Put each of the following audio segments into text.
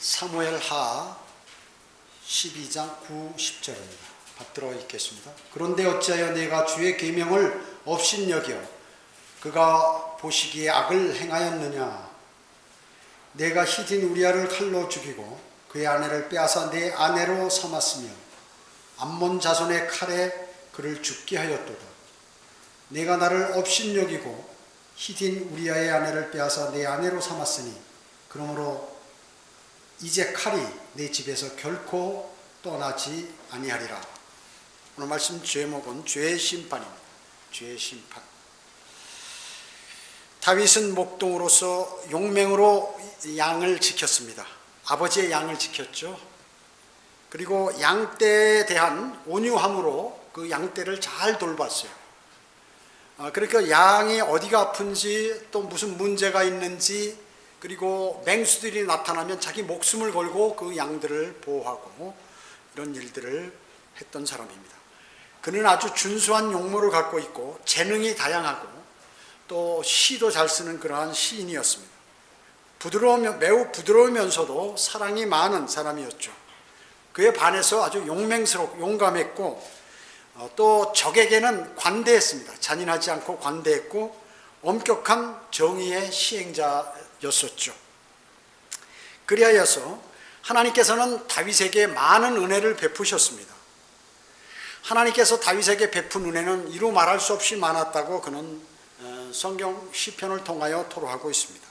사무엘하 12장 9, 10절입니다. 받들어 읽겠습니다. 그런데 어찌하여 내가 주의 계명을 업신여겨 그가 보시기에 악을 행하였느냐. 내가 히딘 우리아를 칼로 죽이고 그의 아내를 빼앗아 내 아내로 삼았으며 암몬 자손의 칼에 그를 죽게 하였도다. 내가 나를 업신여기고 히딘 우리아의 아내를 빼앗아 내 아내로 삼았으니 그러므로 이제 칼이 내 집에서 결코 떠나지 아니하리라. 오늘 말씀 제목은 죄의 심판입니다. 죄의 심판. 다윗은 목동으로서 용맹으로 양을 지켰습니다. 아버지의 양을 지켰죠. 그리고 양떼에 대한 온유함으로 그 양떼를 잘 돌봤어요. 그러니까 양이 어디가 아픈지 또 무슨 문제가 있는지, 그리고 맹수들이 나타나면 자기 목숨을 걸고 그 양들을 보호하고 이런 일들을 했던 사람입니다. 그는 아주 준수한 용모를 갖고 있고 재능이 다양하고 또 시도 잘 쓰는 그러한 시인이었습니다. 매우 부드러우면서도 사랑이 많은 사람이었죠. 그에 반해서 아주 용맹스럽고 용감했고 또 적에게는 관대했습니다. 잔인하지 않고 관대했고 엄격한 정의의 시행자였었죠. 그리하여서 하나님께서는 다윗에게 많은 은혜를 베푸셨습니다. 하나님께서 다윗에게 베푼 은혜는 이루 말할 수 없이 많았다고 그는 성경 시편을 통하여 토로하고 있습니다.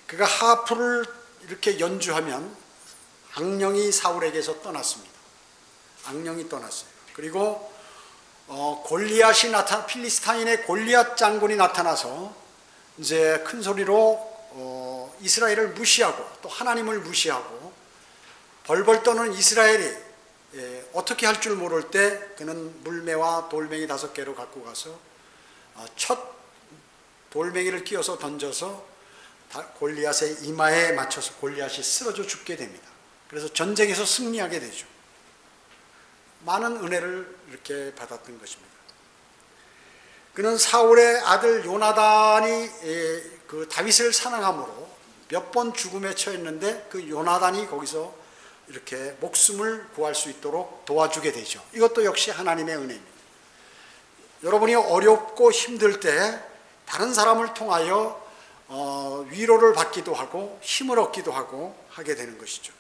그가 하프를 이렇게 연주하면 악령이 사울에게서 떠났습니다. 악령이 떠났어요. 그리고 필리스타인의 골리앗 장군이 나타나서 이제 큰 소리로 이스라엘을 무시하고 또 하나님을 무시하고 벌벌 떠는 이스라엘이 어떻게 할 줄 모를 때 그는 물매와 돌멩이 5개로 갖고 가서 첫 돌멩이를 끼워서 던져서 골리앗의 이마에 맞춰서 골리앗이 쓰러져 죽게 됩니다. 그래서 전쟁에서 승리하게 되죠. 많은 은혜를 이렇게 받았던 것입니다. 그는 사울의 아들 요나단이 그 다윗을 사랑함으로 몇 번 죽음에 처했는데 그 요나단이 거기서 이렇게 목숨을 구할 수 있도록 도와주게 되죠. 이것도 역시 하나님의 은혜입니다. 여러분이 어렵고 힘들 때 다른 사람을 통하여 위로를 받기도 하고 힘을 얻기도 하고 하게 되는 것이죠.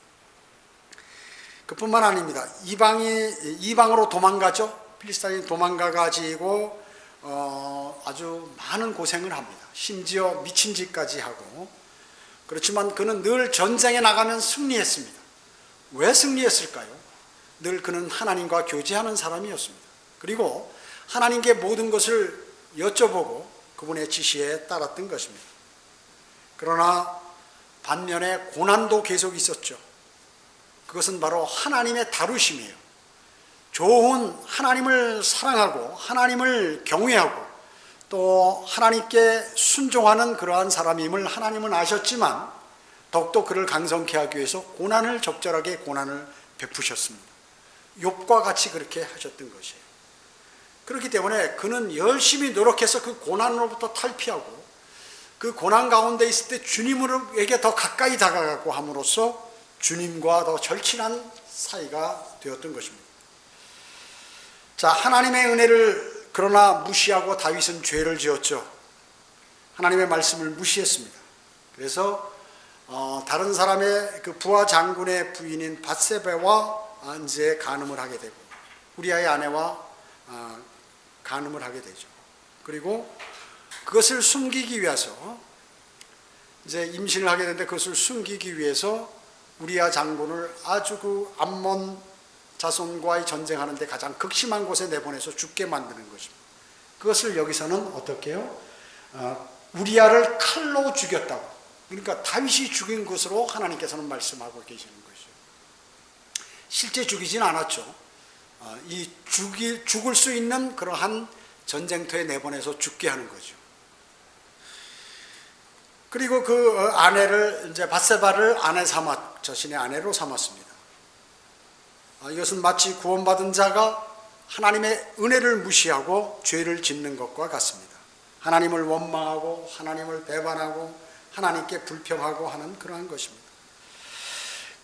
그뿐만 아닙니다. 이방으로 도망가죠. 필리스타인이 도망가가지고 아주 많은 고생을 합니다. 심지어 미친 짓까지 하고. 그렇지만 그는 늘 전쟁에 나가면 승리했습니다. 왜 승리했을까요? 늘 그는 하나님과 교제하는 사람이었습니다. 그리고 하나님께 모든 것을 여쭤보고 그분의 지시에 따랐던 것입니다. 그러나 반면에 고난도 계속 있었죠. 그것은 바로 하나님의 다루심이에요. 좋은 하나님을 사랑하고 하나님을 경외하고 또 하나님께 순종하는 그러한 사람임을 하나님은 아셨지만 더욱더 그를 강성케 하기 위해서 적절하게 고난을 베푸셨습니다. 욥과 같이 그렇게 하셨던 것이에요. 그렇기 때문에 그는 열심히 노력해서 그 고난으로부터 탈피하고 그 고난 가운데 있을 때 주님에게 더 가까이 다가가고 함으로써 주님과 더 절친한 사이가 되었던 것입니다. 자, 하나님의 은혜를 그러나 무시하고 다윗은 죄를 지었죠. 하나님의 말씀을 무시했습니다. 그래서 다른 사람의 그 부하 장군의 부인인 밧세바와 이제 간음을 하게 되고 우리아의 아내와 간음을 하게 되죠. 그리고 그것을 숨기기 위해서 이제 임신을 하게 되는데 그것을 숨기기 위해서 우리아 장군을 아주 그 암몬 자손과의 전쟁하는데 가장 극심한 곳에 내보내서 죽게 만드는 것입니다. 그것을 여기서는 어떻게 해요? 우리아를 칼로 죽였다고. 그러니까 다윗이 죽인 것으로 하나님께서는 말씀하고 계시는 것이죠. 실제 죽이진 않았죠. 죽을 수 있는 그러한 전쟁터에 내보내서 죽게 하는 거죠. 그리고 그 아내를 이제 밧세바를 자신의 아내로 삼았습니다. 이것은 마치 구원받은 자가 하나님의 은혜를 무시하고 죄를 짓는 것과 같습니다. 하나님을 원망하고 하나님을 배반하고 하나님께 불평하고 하는 그러한 것입니다.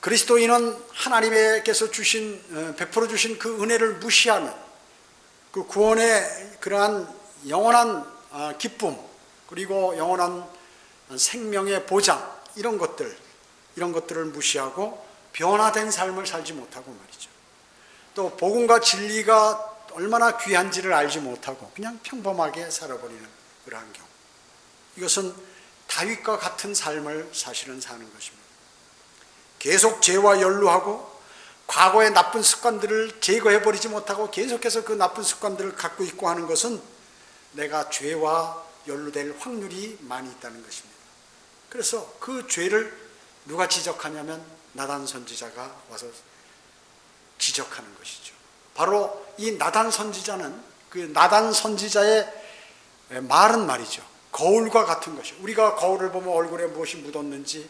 그리스도인은 하나님께서 베풀어 주신 그 은혜를 무시하는 그 구원의 그러한 영원한 기쁨, 그리고 영원한 생명의 보장, 이런 것들을 무시하고 변화된 삶을 살지 못하고 말이죠. 또 복음과 진리가 얼마나 귀한지를 알지 못하고 그냥 평범하게 살아버리는 그러한 경우, 이것은 다윗과 같은 삶을 사실은 사는 것입니다. 계속 죄와 연루하고 과거의 나쁜 습관들을 제거해버리지 못하고 계속해서 그 나쁜 습관들을 갖고 있고 하는 것은 내가 죄와 연루될 확률이 많이 있다는 것입니다. 그래서 그 죄를 누가 지적하냐면 나단 선지자가 와서 지적하는 것이죠. 바로 이 나단 선지자는, 그 나단 선지자의 말은 말이죠, 거울과 같은 것이에요. 우리가 거울을 보면 얼굴에 무엇이 묻었는지,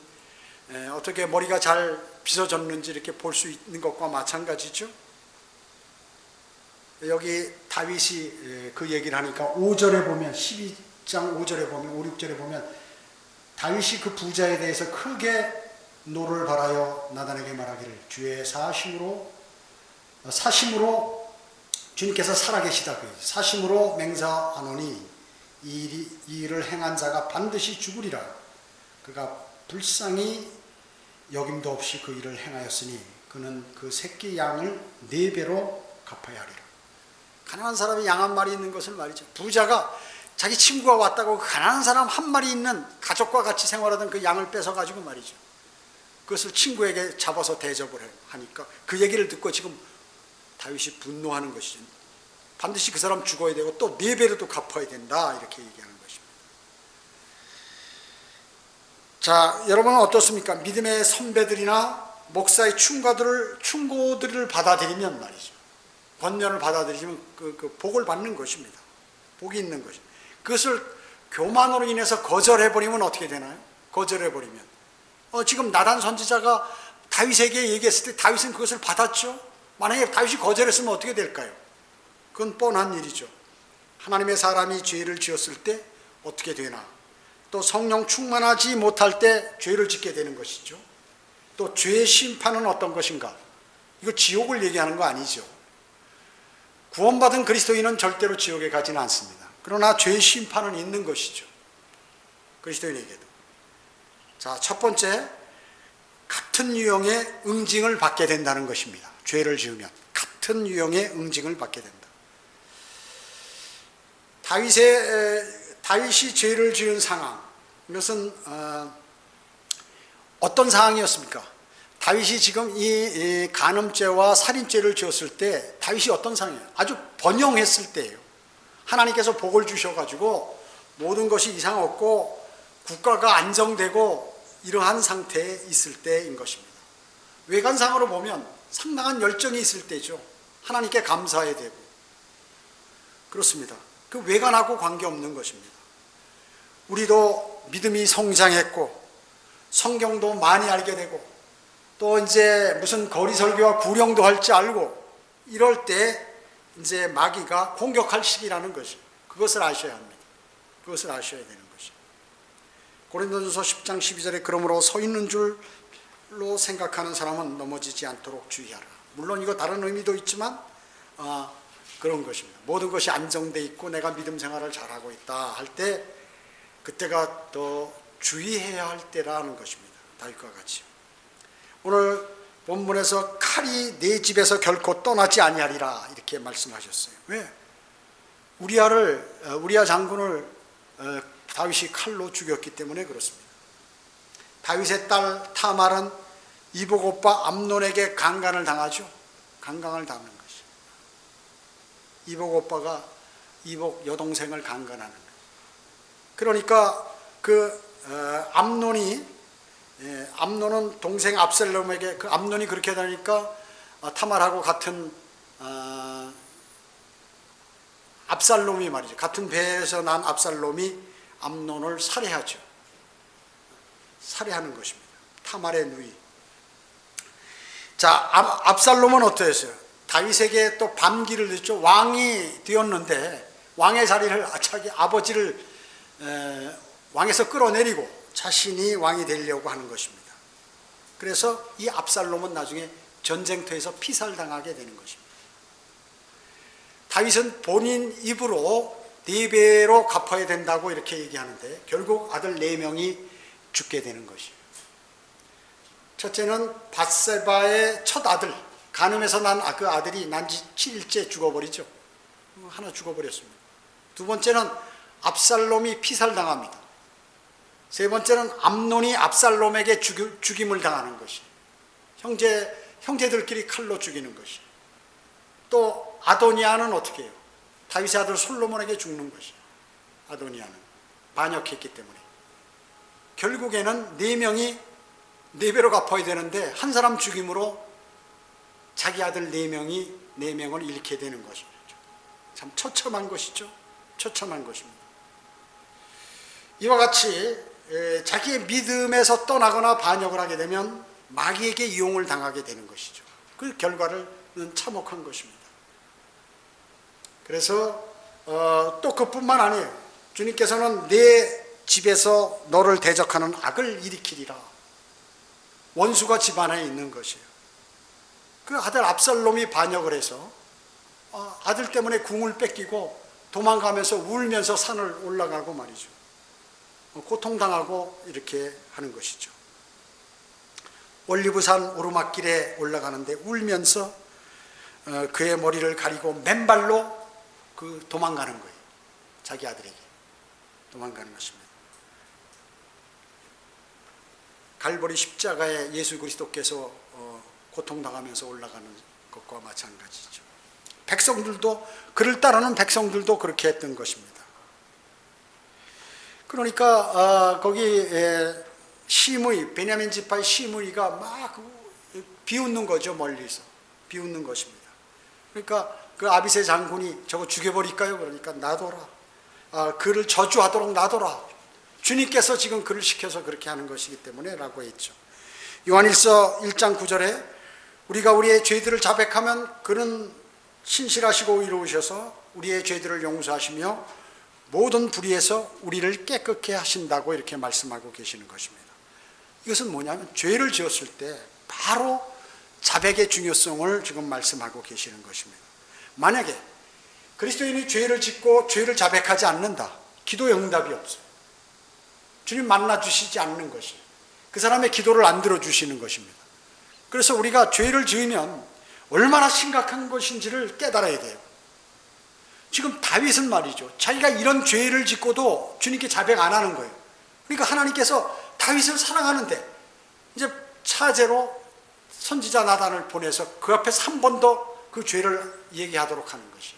어떻게 머리가 잘 빗어졌는지 이렇게 볼 수 있는 것과 마찬가지죠. 여기 다윗이 그 얘기를 하니까 5절에 보면, 12장 5절에 보면, 5, 6절에 보면 다윗이 그 부자에 대해서 크게 노를 발하여 나단에게 말하기를, 주의 사심으로 주님께서 살아계시다, 사심으로 맹세하노니 이 일을 행한 자가 반드시 죽으리라. 그가 불쌍히 여김도 없이 그 일을 행하였으니 그는 그 새끼 양을 4배로 갚아야 하리라. 가난한 사람이 양 한 마리 있는 것을 말이죠, 부자가 자기 친구가 왔다고 그 가난한 사람 한 마리 있는, 가족과 같이 생활하던 그 양을 뺏어가지고 말이죠, 그것을 친구에게 잡아서 대접을 하니까 그 얘기를 듣고 지금 다윗이 분노하는 것이죠. 반드시 그 사람 죽어야 되고 또 4배로도 갚아야 된다, 이렇게 얘기하는 것입니다. 자, 여러분은 어떻습니까? 믿음의 선배들이나 목사의 충고들을 받아들이면 말이죠, 권면을 받아들이면 그 복을 받는 것입니다. 복이 있는 것입니다. 그것을 교만으로 인해서 거절해버리면 어떻게 되나요? 거절해버리면 지금 나단 선지자가 다윗에게 얘기했을 때 다윗은 그것을 받았죠. 만약에 다윗이 거절했으면 어떻게 될까요? 그건 뻔한 일이죠. 하나님의 사람이 죄를 지었을 때 어떻게 되나, 또 성령 충만하지 못할 때 죄를 짓게 되는 것이죠. 또 죄의 심판은 어떤 것인가? 이거 지옥을 얘기하는 거 아니죠. 구원받은 그리스도인은 절대로 지옥에 가지는 않습니다. 그러나 죄의 심판은 있는 것이죠, 그리스도인에게도. 자, 첫 번째, 같은 유형의 응징을 받게 된다는 것입니다. 죄를 지으면 같은 유형의 응징을 받게 된다. 다윗이 죄를 지은 상황, 이것은 어떤 상황이었습니까? 다윗이 지금 이 간음죄와 살인죄를 지었을 때 다윗이 어떤 상황이에요? 아주 번영했을 때예요. 하나님께서 복을 주셔가지고 모든 것이 이상 없고 국가가 안정되고 이러한 상태에 있을 때인 것입니다. 외관상으로 보면 상당한 열정이 있을 때죠. 하나님께 감사해야 되고 그렇습니다. 그 외관하고 관계없는 것입니다. 우리도 믿음이 성장했고 성경도 많이 알게 되고 또 이제 무슨 거리 설교와 구령도 할 줄 알고 이럴 때 이제 마귀가 공격할 시기라는 것이죠. 그것을 아셔야 합니다. 그것을 아셔야 되는 것이죠. 고린도전서 10장 12절에 그러므로 서 있는 줄로 생각하는 사람은 넘어지지 않도록 주의하라. 물론 이거 다른 의미도 있지만 그런 것입니다. 모든 것이 안정돼 있고 내가 믿음 생활을 잘하고 있다 할 때 그때가 더 주의해야 할 때라는 것입니다. 다윗과 같이. 오늘 본문에서 칼이 내 집에서 결코 떠나지 아니하리라 이렇게 말씀하셨어요. 왜? 우리아 장군을 다윗이 칼로 죽였기 때문에 그렇습니다. 다윗의 딸 타말은 이복 오빠 암논에게 강간을 당하죠. 강간을 당하는 것이죠. 이복 오빠가 이복 여동생을 강간하는 거예요. 그러니까 암논은 동생 압살롬에게, 그 암논이 그렇게 하니까 타말하고 같은 압살롬이 말이죠. 같은 배에서 난 압살롬이 암논을 살해하죠. 살해하는 것입니다. 타말의 누이. 자, 압살롬은 어떠했어요? 다윗에게 또 반기를 냈죠. 왕이 되었는데 왕의 자리를 자기 아버지를 왕에서 끌어내리고 자신이 왕이 되려고 하는 것입니다. 그래서 이 압살롬은 나중에 전쟁터에서 피살당하게 되는 것입니다. 다윗은 본인 입으로 4배로 갚아야 된다고 이렇게 얘기하는데 결국 아들 4명이 죽게 되는 것이에요. 첫째는 밧세바의 첫 아들, 간음에서 난 그 아들이 난 지 7일째 죽어버리죠. 하나 죽어버렸습니다. 두 번째는 압살롬이 피살당합니다. 세 번째는 암논이 압살롬에게 죽임을 당하는 것이, 형제들끼리 칼로 죽이는 것이. 또 아도니아는 어떻게 해요? 다윗의 아들 솔로몬에게 죽는 것이. 아도니아는 반역했기 때문에 결국에는 4명이 4배로 갚아야 되는데 한 사람 죽임으로 자기 아들 4명을 잃게 되는 것이죠. 참 처참한 것이죠. 처참한 것입니다. 이와 같이 자기의 믿음에서 떠나거나 반역을 하게 되면 마귀에게 이용을 당하게 되는 것이죠. 그 결과는 참혹한 것입니다. 그래서 또 그뿐만 아니에요. 주님께서는 내 집에서 너를 대적하는 악을 일으키리라. 원수가 집안에 있는 것이에요. 그 아들 압살롬이 반역을 해서 아들 때문에 궁을 뺏기고 도망가면서 울면서 산을 올라가고 말이죠. 고통당하고 이렇게 하는 것이죠. 올리브산 오르막길에 올라가는데 울면서 그의 머리를 가리고 맨발로 도망가는 거예요. 자기 아들에게 도망가는 것입니다. 갈보리 십자가에 예수 그리스도께서 고통당하면서 올라가는 것과 마찬가지죠. 백성들도, 그를 따르는 백성들도 그렇게 했던 것입니다. 그러니까 거기 시므이, 베냐민 지파의 시므이가 막 비웃는 거죠. 멀리서 비웃는 것입니다. 그러니까 그 아비새 장군이 저거 죽여버릴까요? 그러니까 놔둬라. 그를 저주하도록 놔둬라. 주님께서 지금 그를 시켜서 그렇게 하는 것이기 때문에 라고 했죠. 요한일서 1장 9절에 우리가 우리의 죄들을 자백하면 그는 신실하시고 의로우셔서 우리의 죄들을 용서하시며 모든 불의에서 우리를 깨끗게 하신다고 이렇게 말씀하고 계시는 것입니다. 이것은 뭐냐면 죄를 지었을 때 바로 자백의 중요성을 지금 말씀하고 계시는 것입니다. 만약에 그리스도인이 죄를 짓고 죄를 자백하지 않는다, 기도의 응답이 없어요. 주님 만나주시지 않는 것이에요. 그 사람의 기도를 안 들어주시는 것입니다. 그래서 우리가 죄를 지으면 얼마나 심각한 것인지를 깨달아야 돼요. 지금 다윗은 말이죠, 자기가 이런 죄를 짓고도 주님께 자백 안 하는 거예요. 그러니까 하나님께서 다윗을 사랑하는데 이제 차제로 선지자 나단을 보내서 그 앞에서 한 번 더 그 죄를 얘기하도록 하는 것이.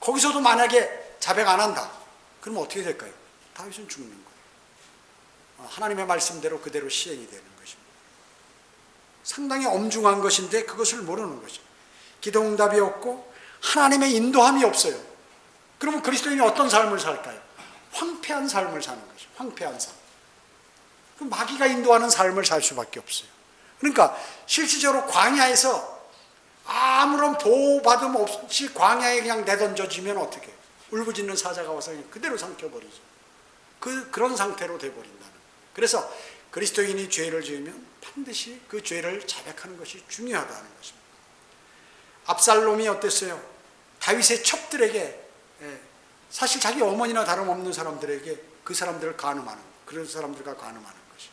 거기서도 만약에 자백 안 한다, 그러면 어떻게 될까요? 다윗은 죽는 거예요. 하나님의 말씀대로 그대로 시행이 되는 것입니다. 상당히 엄중한 것인데 그것을 모르는 것이죠. 기도 응답이 없고 하나님의 인도함이 없어요. 그러면 그리스도인이 어떤 삶을 살까요? 황폐한 삶을 사는 것이죠. 황폐한 삶. 그 마귀가 인도하는 삶을 살 수밖에 없어요. 그러니까 실질적으로 광야에서 아무런 보호받음 없이 광야에 그냥 내던져지면 어떻게 해요? 울부짖는 사자가 와서 그냥 그대로 삼켜버리죠. 그런 상태로 돼버린다는. 그래서 그리스도인이 죄를 지으면 반드시 그 죄를 자백하는 것이 중요하다는 것입니다. 압살롬이 어땠어요? 다윗의 첩들에게, 사실 자기 어머니나 다름없는 사람들에게 그 사람들을 간음하는, 그런 사람들과 간음하는 것이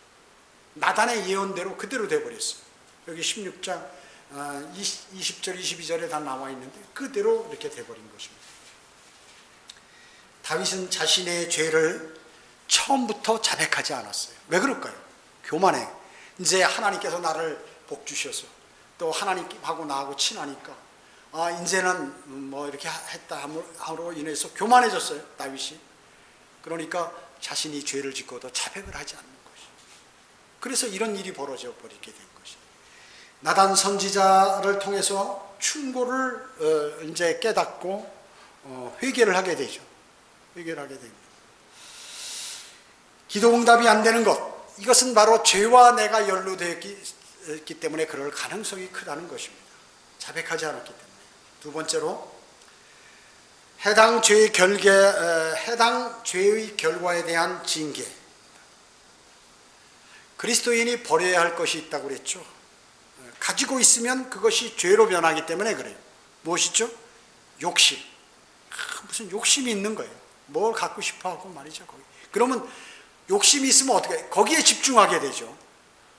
나단의 예언대로 그대로 돼버렸어요. 여기 16장 20절 22절에 다 나와 있는데 그대로 이렇게 돼버린 것입니다. 다윗은 자신의 죄를 처음부터 자백하지 않았어요. 왜 그럴까요? 교만해. 이제 하나님께서 나를 복 주셔서 또 하나님하고 나하고 친하니까 이제는 뭐 이렇게 했다 함으로 인해서 교만해졌어요, 다윗이. 그러니까 자신이 죄를 짓고도 자백을 하지 않는 것이. 그래서 이런 일이 벌어져 버리게 된 것이. 나단 선지자를 통해서 충고를 이제 깨닫고 회개를 하게 되죠. 회개를 하게 됩니다. 기도 응답이 안 되는 것, 이것은 바로 죄와 내가 연루되었기 때문에 그럴 가능성이 크다는 것입니다. 자백하지 않았기 때문에. 두 번째로 해당 죄의 결과에 대한 징계. 그리스도인이 버려야 할 것이 있다고 그랬죠. 가지고 있으면 그것이 죄로 변하기 때문에 그래요. 무엇이죠? 욕심. 무슨 욕심이 있는 거예요. 뭘 갖고 싶어 하고 말이죠. 거기. 그러면 욕심이 있으면 어떻게 해요? 거기에 집중하게 되죠.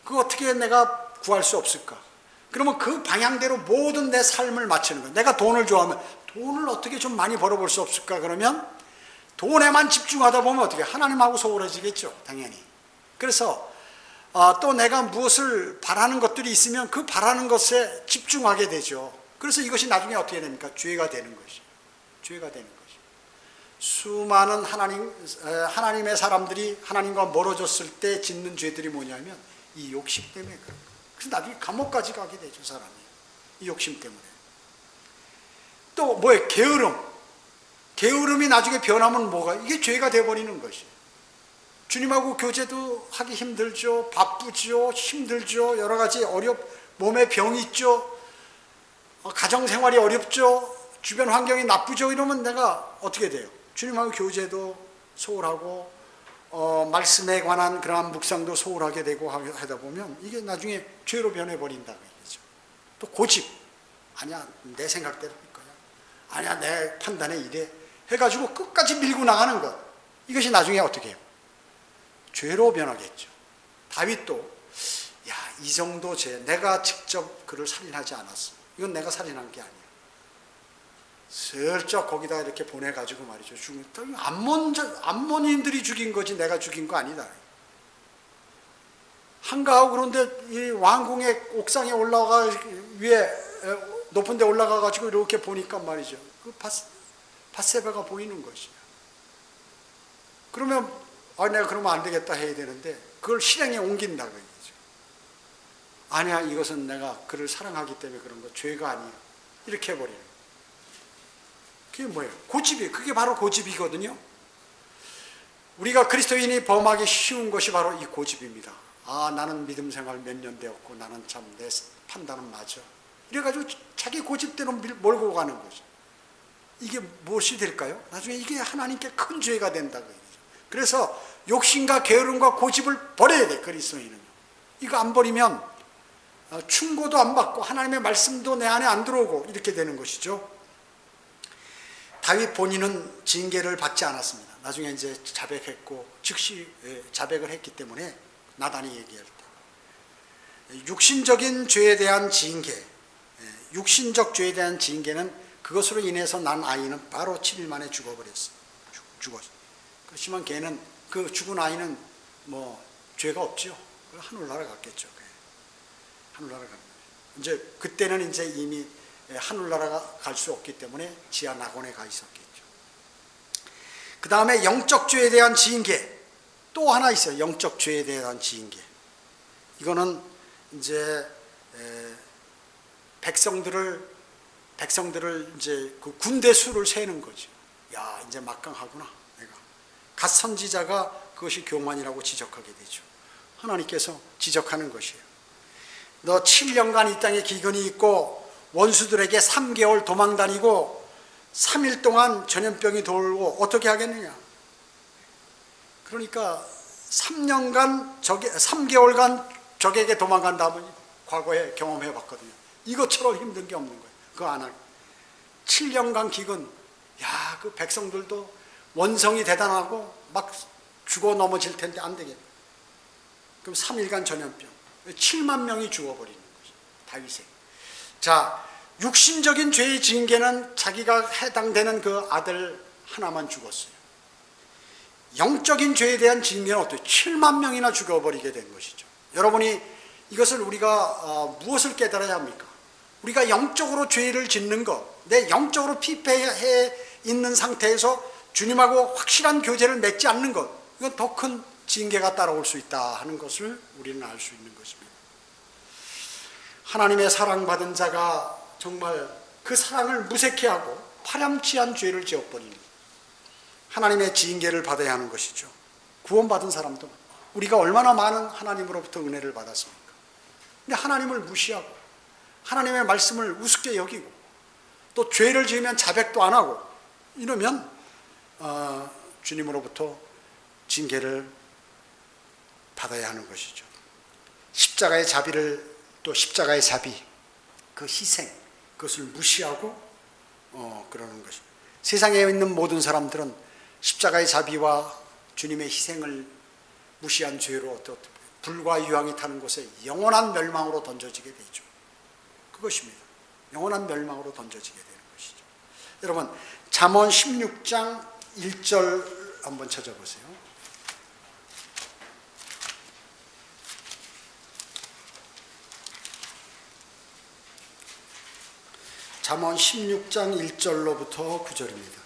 그거 어떻게 내가 구할 수 없을까? 그러면 그 방향대로 모든 내 삶을 맞추는 거예요. 내가 돈을 좋아하면 돈을 어떻게 좀 많이 벌어볼 수 없을까? 그러면 돈에만 집중하다 보면 어떻게 해요? 하나님하고 소홀해지겠죠. 당연히. 그래서 또 내가 무엇을 바라는 것들이 있으면 그 바라는 것에 집중하게 되죠. 그래서 이것이 나중에 어떻게 됩니까? 죄가 되는 것이죠. 죄가 되는 것이죠. 수많은 하나님의 사람들이 하나님과 멀어졌을 때 짓는 죄들이 뭐냐면 이 욕심 때문에 그런 거예요. 그래서 나중에 감옥까지 가게 되죠, 사람이. 이 욕심 때문에. 또 뭐예요? 게으름. 게으름이 나중에 변하면 뭐가? 이게 죄가 되어버리는 것이에요. 주님하고 교제도 하기 힘들죠. 바쁘죠. 힘들죠. 여러 가지 몸에 병이 있죠. 가정생활이 어렵죠. 주변 환경이 나쁘죠. 이러면 내가 어떻게 돼요? 주님하고 교제도 소홀하고 말씀에 관한 그러한 묵상도 소홀하게 되고 하다 보면 이게 나중에 죄로 변해버린다고 얘기죠. 또 고집. 아니야, 내 생각대로 할 거야. 아니야, 내 판단에 이래. 해가지고 끝까지 밀고 나가는 것. 이것이 나중에 어떻게 해요? 죄로 변하겠죠. 다윗도 야, 이 정도 죄, 내가 직접 그를 살인하지 않았어. 이건 내가 살인한 게 아니야. 슬쩍 거기다 이렇게 보내가지고 말이죠. 암몬인들이 죽인 거지 내가 죽인 거 아니다. 한가하고 그런데 이 왕궁의 옥상에 올라가 위에 높은 데 올라가가지고 이렇게 보니까 말이죠. 그 밧세바가 보이는 것이야. 그러면 내가 그러면 안 되겠다 해야 되는데 그걸 실행에 옮긴다고 얘기죠. 아니야, 이것은 내가 그를 사랑하기 때문에 그런 거, 죄가 아니야. 이렇게 해버리는 거예요. 그게 뭐예요? 고집이에요. 그게 바로 고집이거든요. 우리가 그리스도인이 범하기 쉬운 것이 바로 이 고집입니다. 나는 믿음 생활 몇 년 되었고 나는 참 내 판단은 맞아. 이래가지고 자기 고집대로 몰고 가는 거죠. 이게 무엇이 될까요? 나중에 이게 하나님께 큰 죄가 된다고 얘기죠. 그래서 욕심과 게으름과 고집을 버려야 돼, 그리스도인은. 이거 안 버리면 충고도 안 받고 하나님의 말씀도 내 안에 안 들어오고 이렇게 되는 것이죠. 다윗 본인은 징계를 받지 않았습니다. 나중에 이제 자백했고 즉시 자백을 했기 때문에 나단이 얘기할 때 육신적인 죄에 대한 징계, 육신적 죄에 대한 징계는 그것으로 인해서 난 아이는 바로 7일 만에 죽어버렸어요. 죽었어요. 그렇지만 걔는 그 죽은 아이는 뭐 죄가 없죠. 하늘나라 갔겠죠. 하늘나라 가는 거예요. 이제 그때는 이제 이미 하늘나라가 갈 수 없기 때문에 지하 낙원에 가 있었겠죠. 그 다음에 영적 죄에 대한 징계 또 하나 있어요. 영적 죄에 대한 징계. 이거는 이제 백성들을 이제 그 군대 수를 세는 거죠. 야, 이제 막강하구나. 내가 갓 선지자가 그것이 교만이라고 지적하게 되죠. 하나님께서 지적하는 것이에요. 너 7년간 이 땅에 기근이 있고 원수들에게 3개월 도망다니고 3일 동안 전염병이 돌고 어떻게 하겠느냐. 그러니까 3개월간 적에게 도망간 다음에 과거에 경험해 봤거든요. 이것처럼 힘든 게 없는 거예요. 그거 안 하고 7년간 기근. 야, 그 백성들도 원성이 대단하고 막 죽어 넘어질 텐데 안 되겠다. 그럼 3일간 전염병. 7만 명이 죽어버리는 거죠. 다윗에. 자, 육신적인 죄의 징계는 자기가 해당되는 그 아들 하나만 죽었어요. 영적인 죄에 대한 징계는 어때요? 7만 명이나 죽어버리게 된 것이죠. 여러분이 이것을 우리가 무엇을 깨달아야 합니까? 우리가 영적으로 죄를 짓는 것, 내 영적으로 피폐해 있는 상태에서 주님하고 확실한 교제를 맺지 않는 것, 이건 더 큰 징계가 따라올 수 있다 하는 것을 우리는 알 수 있는 것입니다. 하나님의 사랑받은 자가 정말 그 사랑을 무색해 하고 파렴치한 죄를 지어버리는 하나님의 징계를 받아야 하는 것이죠. 구원받은 사람도 우리가 얼마나 많은 하나님으로부터 은혜를 받았습니까? 근데 하나님을 무시하고 하나님의 말씀을 우습게 여기고 또 죄를 지으면 자백도 안 하고 이러면 주님으로부터 징계를 받아야 하는 것이죠. 십자가의 자비를, 또 십자가의 자비, 그 희생, 그것을 무시하고 그러는 것입니다. 세상에 있는 모든 사람들은 십자가의 자비와 주님의 희생을 무시한 죄로 또 불과 유황이 타는 곳에 영원한 멸망으로 던져지게 되죠. 그것입니다. 영원한 멸망으로 던져지게 되는 것이죠. 여러분, 잠언 16장 1절 한번 찾아보세요. 잠언 16장 1절로부터 9절입니다.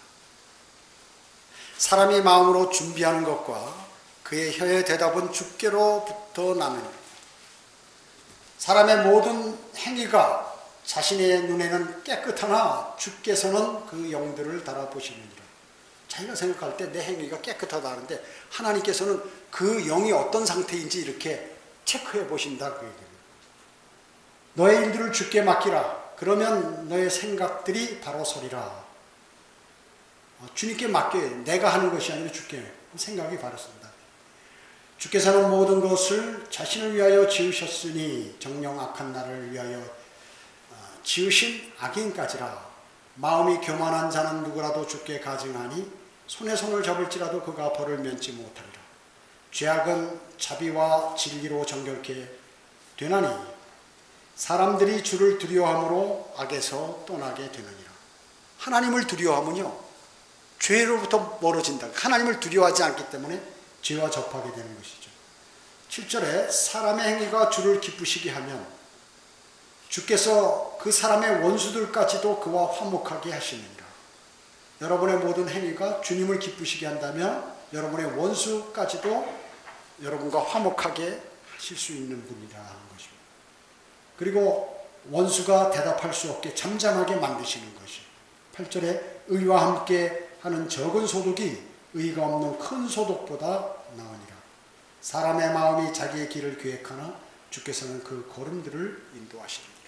사람이 마음으로 준비하는 것과 그의 혀의 대답은 주께로부터 나느니라. 사람의 모든 행위가 자신의 눈에는 깨끗하나 주께서는 그 영들을 달아보시느니라. 자기가 생각할 때 내 행위가 깨끗하다 하는데 하나님께서는 그 영이 어떤 상태인지 이렇게 체크해 보신다, 그 얘기입니다. 너의 일들을 주께 맡기라. 그러면 너의 생각들이 바로 서리라. 주님께 맡겨요. 내가 하는 것이 아니라 주께 생각이 바로 선다. 주께서는 모든 것을 자신을 위하여 지으셨으니 정녕 악한 나를 위하여 지으신 악인까지라. 마음이 교만한 자는 누구라도 주께 가증하니 손에 손을 잡을지라도 그가 벌을 면치 못하리라. 죄악은 자비와 진리로 정결케 되나니 사람들이 주를 두려워함으로 악에서 떠나게 되느니라. 하나님을 두려워하면요, 죄로부터 멀어진다. 하나님을 두려워하지 않기 때문에 죄와 접하게 되는 것이죠. 7절에 사람의 행위가 주를 기쁘시게 하면 주께서 그 사람의 원수들까지도 그와 화목하게 하시느니라. 여러분의 모든 행위가 주님을 기쁘시게 한다면 여러분의 원수까지도 여러분과 화목하게 하실 수 있는 분이라 하는 것입니다. 그리고 원수가 대답할 수 없게 잠잠하게 만드시는 것이 8절에 의와 함께 하는 적은 소득이 의가 없는 큰 소득보다 나으니라. 사람의 마음이 자기의 길을 계획하나 주께서는 그 걸음들을 인도하시리라.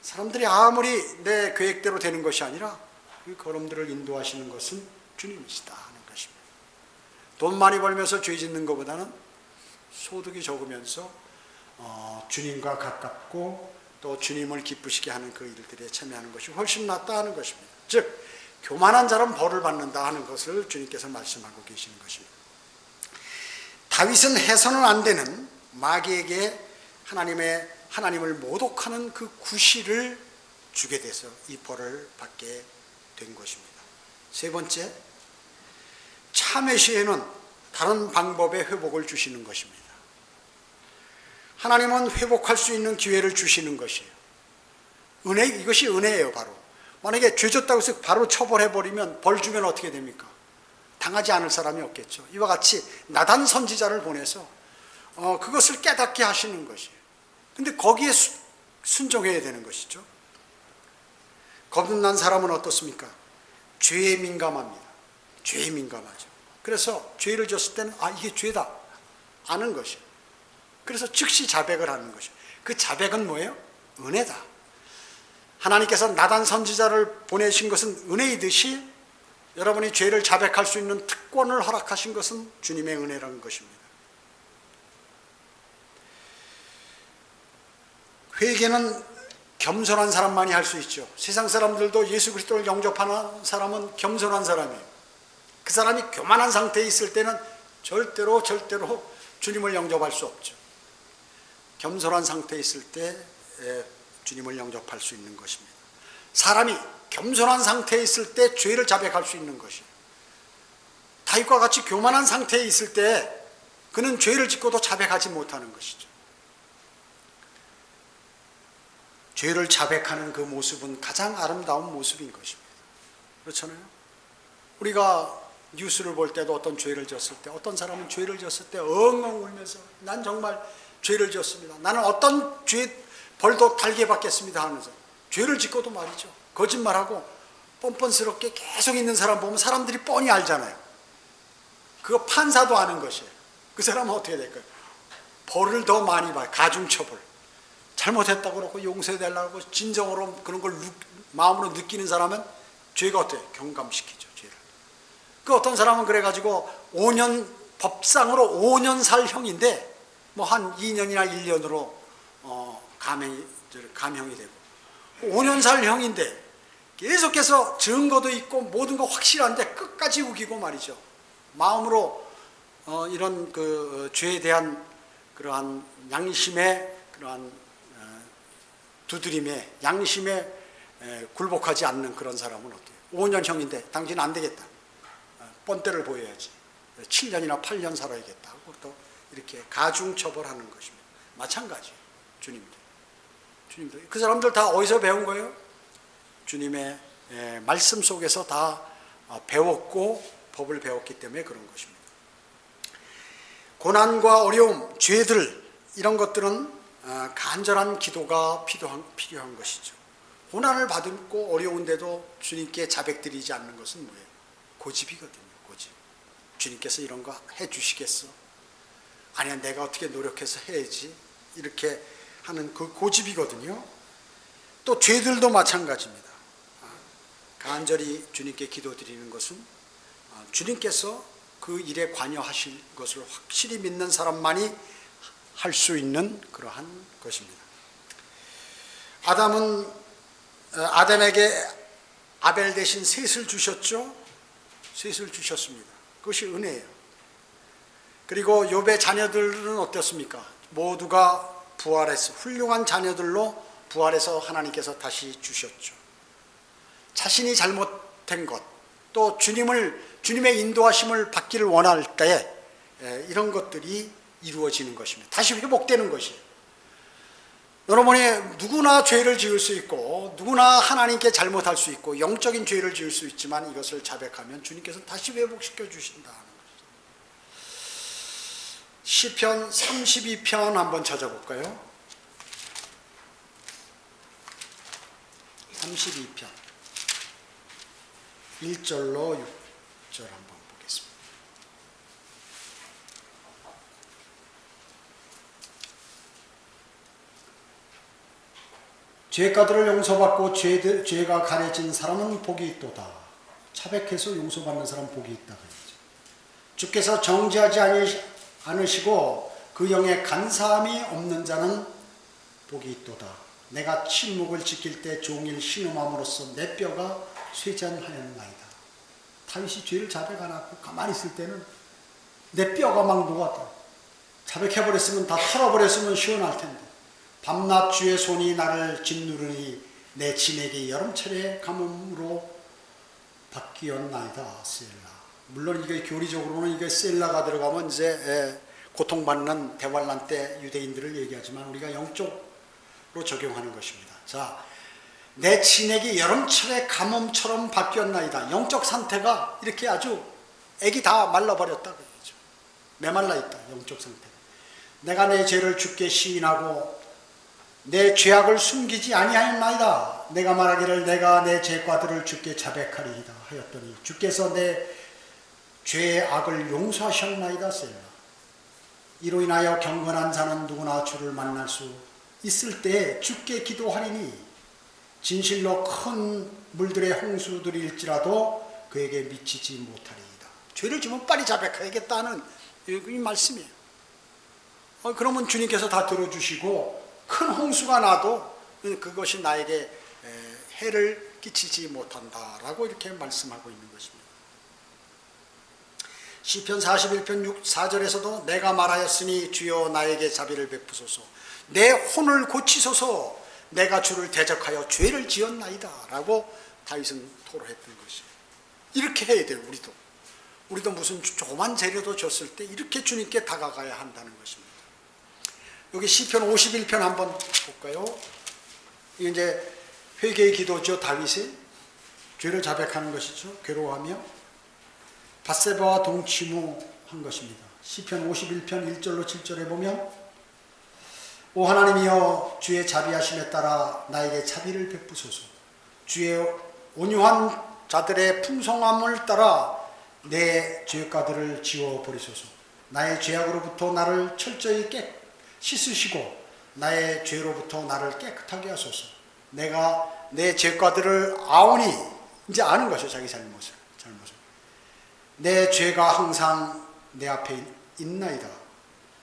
사람들이 아무리 내 계획대로 되는 것이 아니라 그 걸음들을 인도하시는 것은 주님이시다 하는 것입니다. 돈 많이 벌면서 죄 짓는 것보다는 소득이 적으면서 주님과 가깝고 또 주님을 기쁘시게 하는 그 일들에 참여하는 것이 훨씬 낫다 하는 것입니다. 즉 교만한 자는 벌을 받는다 하는 것을 주님께서 말씀하고 계시는 것입니다. 다윗은 해서는 안 되는 마귀에게 하나님을 모독하는 그 구실을 주게 돼서 이 벌을 받게 된 것입니다. 세 번째, 참회 시에는 다른 방법의 회복을 주시는 것입니다. 하나님은 회복할 수 있는 기회를 주시는 것이에요. 은혜, 이것이 은혜예요. 바로 만약에 죄 졌다고 해서 바로 처벌해버리면, 벌 주면 어떻게 됩니까? 당하지 않을 사람이 없겠죠. 이와 같이 나단 선지자를 보내서 그것을 깨닫게 하시는 것이에요. 근데 거기에 순종해야 되는 것이죠. 거듭난 사람은 어떻습니까? 죄에 민감합니다. 죄에 민감하죠. 그래서 죄를 졌을 때는 이게 죄다 아는 것이에요. 그래서 즉시 자백을 하는 것이에요. 그 자백은 뭐예요? 은혜다. 하나님께서 나단 선지자를 보내신 것은 은혜이듯이 여러분이 죄를 자백할 수 있는 특권을 허락하신 것은 주님의 은혜라는 것입니다. 회개는 겸손한 사람만이 할 수 있죠. 세상 사람들도 예수 그리스도를 영접하는 사람은 겸손한 사람이에요. 그 사람이 교만한 상태에 있을 때는 절대로 주님을 영접할 수 없죠. 겸손한 상태에 있을 때 주님을 영접할 수 있는 것입니다. 사람이 겸손한 상태에 있을 때 죄를 자백할 수 있는 것이에요. 다윗과 같이 교만한 상태에 있을 때 그는 죄를 짓고도 자백하지 못하는 것이죠. 죄를 자백하는 그 모습은 가장 아름다운 모습인 것입니다. 그렇잖아요. 우리가 뉴스를 볼 때도 어떤 죄를 졌을 때, 어떤 사람은 죄를 졌을 때 엉엉 울면서 난 정말 죄를 졌습니다. 나는 어떤 죄 벌도 달게 받겠습니다 하면서 죄를 짓고도 말이죠. 거짓말하고 뻔뻔스럽게 계속 있는 사람 보면 사람들이 뻔히 알잖아요. 그거 판사도 아는 것이에요. 그 사람은 어떻게 될까요? 벌을 더 많이 봐요. 가중처벌. 잘못했다고 그러고 용서해달라고 진정으로 그런 걸 마음으로 느끼는 사람은 죄가 어때요? 경감시키죠. 죄를. 그 어떤 사람은 그래가지고 5년 법상으로 5년 살 형인데 뭐 한 2년이나 1년으로 감형이 되고 5년 살 형인데 계속해서 증거도 있고 모든 거 확실한데 끝까지 우기고 말이죠. 마음으로 이런 그 죄에 대한 그러한 양심의 그러한 두드림에 양심에 굴복하지 않는 그런 사람은 어때요? 5년형인데 당신 안 되겠다. 뻔때를 보여야지. 7년이나 8년 살아야겠다 하고 또 이렇게 가중처벌하는 것입니다. 마찬가지예요. 주님도. 그 사람들 다 어디서 배운 거예요? 주님의 말씀 속에서 다 배웠고 법을 배웠기 때문에 그런 것입니다. 고난과 어려움, 죄들 이런 것들은 간절한 기도가 필요한 것이죠. 고난을 받고 어려운데도 주님께 자백드리지 않는 것은 뭐예요? 고집이거든요. 고집. 주님께서 이런 거 해주시겠어? 아니야, 내가 어떻게 노력해서 해야지. 이렇게 하는 그 고집이거든요. 또 죄들도 마찬가지입니다. 간절히 주님께 기도드리는 것은 주님께서 그 일에 관여하실 것을 확실히 믿는 사람만이 할 수 있는 그러한 것입니다. 아담에게 아벨 대신 셋을 주셨죠. 셋을 주셨습니다. 그것이 은혜예요. 그리고 욥의 자녀들은 어떻습니까? 모두가 부활해서 훌륭한 자녀들로 부활해서 하나님께서 다시 주셨죠. 자신이 잘못된 것, 또 주님의 인도하심을 받기를 원할 때 이런 것들이 이루어지는 것입니다. 다시 회복되는 것이에요. 여러분이 누구나 죄를 지을 수 있고 누구나 하나님께 잘못할 수 있고 영적인 죄를 지을 수 있지만 이것을 자백하면 주님께서 다시 회복시켜 주신다 하는 것이죠. 시편 32편 한번 찾아볼까요? 32편 1절로 6절 한번 보겠습니다. 죄가들을 용서받고 죄가 가려진 사람은 복이 있도다. 차백해서 용서받는 사람 복이 있다. 주께서 정죄하지 않으시고 그 영에 간사함이 없는 자는 복이 있도다. 내가 침묵을 지킬 때 종일 신음함으로써 내 뼈가 쇠잔하였나이다. 다윗이 죄를 자백 안 하고 가만히 있을 때는 내 뼈가 막 녹았다. 자백해버렸으면 다 털어버렸으면 시원할 텐데 밤낮 주의 손이 나를 짓누르니 내 진에게 여름철의 가뭄으로 바뀌었나이다. 셀라. 물론 이게 교리적으로는 이게 셀라가 들어가면 이제 고통받는 대환란 때 유대인들을 얘기하지만 우리가 영적으로 적용하는 것입니다. 자, 내 진액이 여름철의 가뭄처럼 바뀌었나이다. 영적 상태가 이렇게 아주 액이 다 말라버렸다. 그러죠. 메말라 있다. 영적 상태. 내가 내 죄를 주께 시인하고 내 죄악을 숨기지 아니하였나이다. 내가 말하기를 내가 내 죄과들을 주께 자백하리이다 하였더니 주께서 내 죄의 악을 용서하셨나이다. 셀라. 이로 인하여 경건한 자는 누구나 주를 만날 수 있을 때 주께 기도하리니 진실로 큰 물들의 홍수들일지라도 그에게 미치지 못하리이다. 죄를 지면 빨리 자백해야겠다는 이 말씀이에요. 그러면 주님께서 다 들어주시고 큰 홍수가 나도 그것이 나에게 해를 끼치지 못한다라고 이렇게 말씀하고 있는 것입니다. 시편 41편 4절에서도 내가 말하였으니 주여 나에게 자비를 베푸소서 내 혼을 고치소서 내가 주를 대적하여 죄를 지었나이다 라고 다윗은 토로했던 것이에요. 이렇게 해야 돼요. 우리도 무슨 조그만 재료도 줬을 때 이렇게 주님께 다가가야 한다는 것입니다. 여기 시편 51편 한번 볼까요? 이게 이제 회개의 기도죠. 다윗이 죄를 자백하는 것이죠. 괴로워하며 밧세바와 동침무한 것입니다. 시편 51편 1절로 7절에 보면 오 하나님이여 주의 자비하심에 따라 나에게 자비를 베푸소서. 주의 온유한 자들의 풍성함을 따라 내 죄가들을 지워버리소서. 나의 죄악으로부터 나를 철저히 씻으시고 나의 죄로부터 나를 깨끗하게 하소서. 내가 내 죄과들을 아오니 이제 아는 것이죠. 자기 잘못을. 내 죄가 항상 내 앞에 있나이다.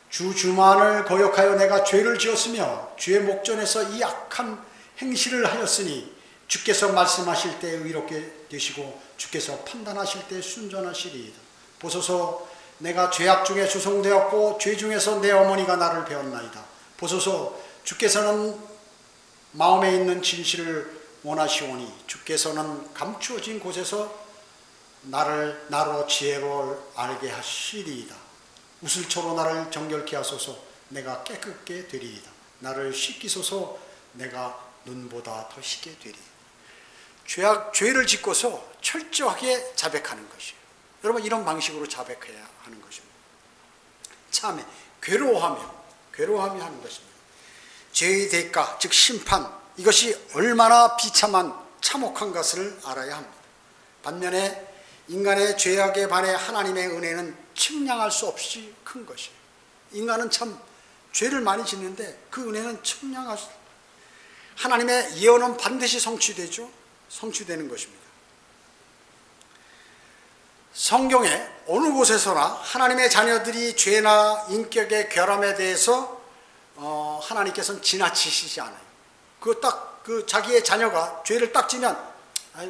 주만을 거역하여 내가 죄를 지었으며 주의 목전에서 이 악한 행실을 하였으니 주께서 말씀하실 때 의롭게 되시고 주께서 판단하실 때 순전하시리이다. 보소서 내가 죄악 중에 조성되었고 죄 중에서 내 어머니가 나를 배웠나이다. 보소서 주께서는 마음에 있는 진실을 원하시오니 주께서는 감추어진 곳에서 나로 지혜를 알게 하시리이다. 우슬초로 나를 정결케 하소서. 내가 깨끗게 되리이다. 나를 씻기소서. 내가 눈보다 더 씻게 되리이다. 죄를 짓고서 철저하게 자백하는 것이에요. 여러분 이런 방식으로 자백해야 하는 것입니다. 참회, 괴로워하며 하는 것입니다. 죄의 대가, 즉 심판, 이것이 얼마나 비참한 참혹한 것을 알아야 합니다. 반면에 인간의 죄악에 반해 하나님의 은혜는 측량할 수 없이 큰 것이에요. 인간은 참 죄를 많이 짓는데 그 은혜는 측량할 수, 하나님의 예언은 반드시 성취되죠. 성취되는 것입니다. 성경에 어느 곳에서나 하나님의 자녀들이 죄나 인격의 결함에 대해서 하나님께서는 지나치시지 않아요. 그 자기의 자녀가 죄를 딱 지면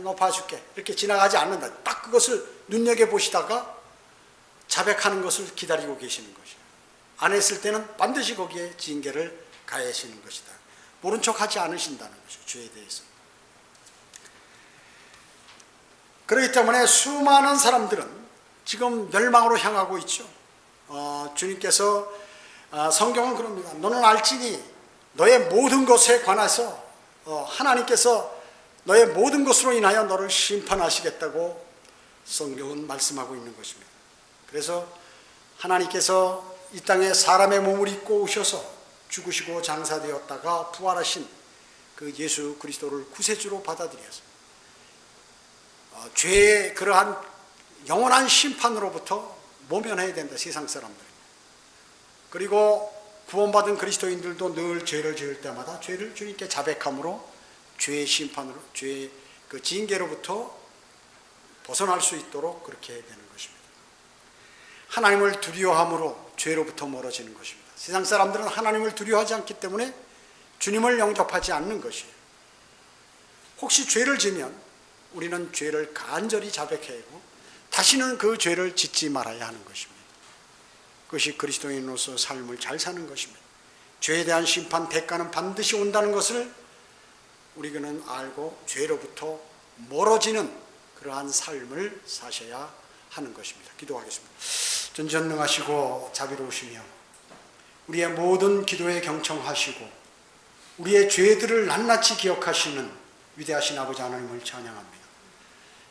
너 봐줄게 이렇게 지나가지 않는다. 딱 그것을 눈여겨보시다가 자백하는 것을 기다리고 계시는 것이에요. 안 했을 때는 반드시 거기에 징계를 가하시는 것이다. 모른 척 하지 않으신다는 것이죠. 죄에 대해서. 그렇기 때문에 수많은 사람들은 지금 멸망으로 향하고 있죠. 주님께서 성경은 그럽니다. 너는 알지니 너의 모든 것에 관해서 하나님께서 너의 모든 것으로 인하여 너를 심판하시겠다고 성경은 말씀하고 있는 것입니다. 그래서 하나님께서 이 땅에 사람의 몸을 입고 오셔서 죽으시고 장사되었다가 부활하신 그 예수 그리스도를 구세주로 받아들여서 죄의 그러한 영원한 심판으로부터 모면해야 된다. 세상 사람들. 그리고 구원받은 그리스도인들도 늘 죄를 지을 때마다 죄를 주님께 자백함으로 죄의 심판으로, 죄의 그 징계로부터 벗어날 수 있도록 그렇게 해야 되는 것입니다. 하나님을 두려워함으로 죄로부터 멀어지는 것입니다. 세상 사람들은 하나님을 두려워하지 않기 때문에 주님을 영접하지 않는 것이에요. 혹시 죄를 지면 우리는 죄를 간절히 자백해야 하고 다시는 그 죄를 짓지 말아야 하는 것입니다. 그것이 그리스도인으로서 삶을 잘 사는 것입니다. 죄에 대한 심판, 대가는 반드시 온다는 것을 우리는 알고 죄로부터 멀어지는 그러한 삶을 사셔야 하는 것입니다. 기도하겠습니다. 전전능하시고 자비로우시며 우리의 모든 기도에 경청하시고 우리의 죄들을 낱낱이 기억하시는 위대하신 아버지 하나님을 찬양합니다.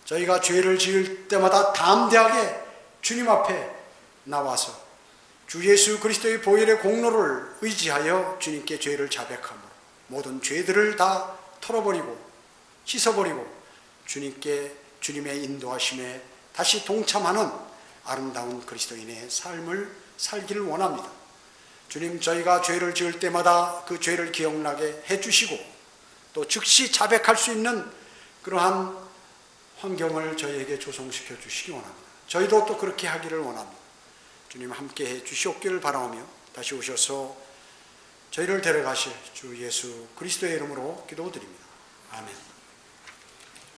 저희가 죄를 지을 때마다 담대하게 주님 앞에 나와서 주 예수 그리스도의 보혈의 공로를 의지하여 주님께 죄를 자백하므로 모든 죄들을 다 털어버리고 씻어버리고 주님의 인도하심에 다시 동참하는 아름다운 그리스도인의 삶을 살기를 원합니다. 주님, 저희가 죄를 지을 때마다 그 죄를 기억나게 해주시고 또 즉시 자백할 수 있는 그러한 환경을 저희에게 조성시켜 주시기 원합니다. 저희도 또 그렇게 하기를 원합니다. 주님 함께 해 주시옵기를 바라오며 다시 오셔서 저희를 데려가실 주 예수 그리스도의 이름으로 기도드립니다. 아멘.